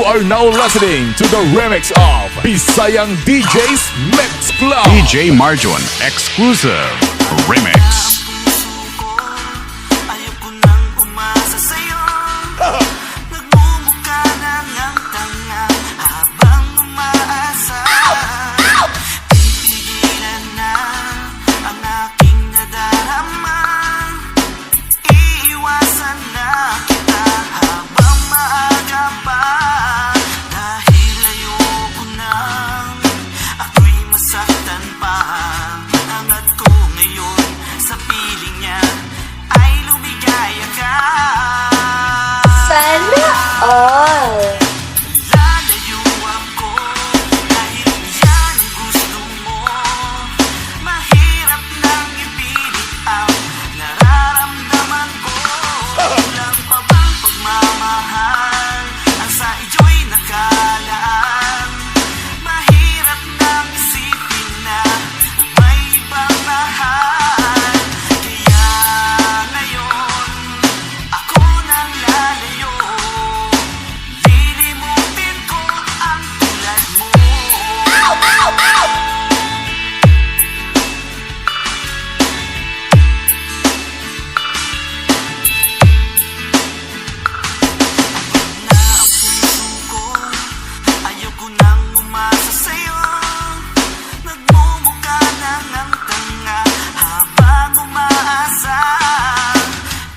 You are now listening to the remix of Bisayang DJs Mix Club. DJ Marjon exclusive remix. Ayoko nang umasa sa'yo. Nagmumukha nang ang tanga habang umaasa. Pipigilan na ang aking nadarama. Iiwasan na kita habang maaga pa. Dahil ayoko nang ako'y masaktan pa. Angat ko ngayon sa piling niya ay lumigaya ka. Sana all. Lalayo ako dahil yan ang gusto mo. Mahirap nang ipilit ang nararamdaman ko. Kulang pa bang pagmamahal ang sa iyo'y nakalaan? Mahirap nang isipin na may ibang mahal. Kaya ngayon ako nang lalayo. Lilimutin ko ang tulad mo. Na ang puso ko, ayoko nang umasa sa'yo. Nagmumukha nang ang tanga habang umaasa.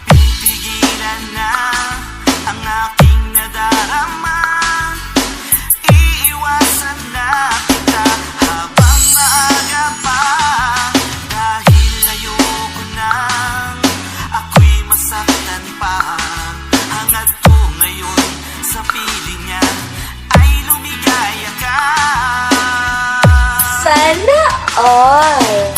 Pipigilan na ang aking nadarama. Iiwasan na kita habang maaga pa. Dahil ayoko nang ako'y masaktan pa. Hangad ko ngayon sa piling niya ay lumigaya ka. Sana all.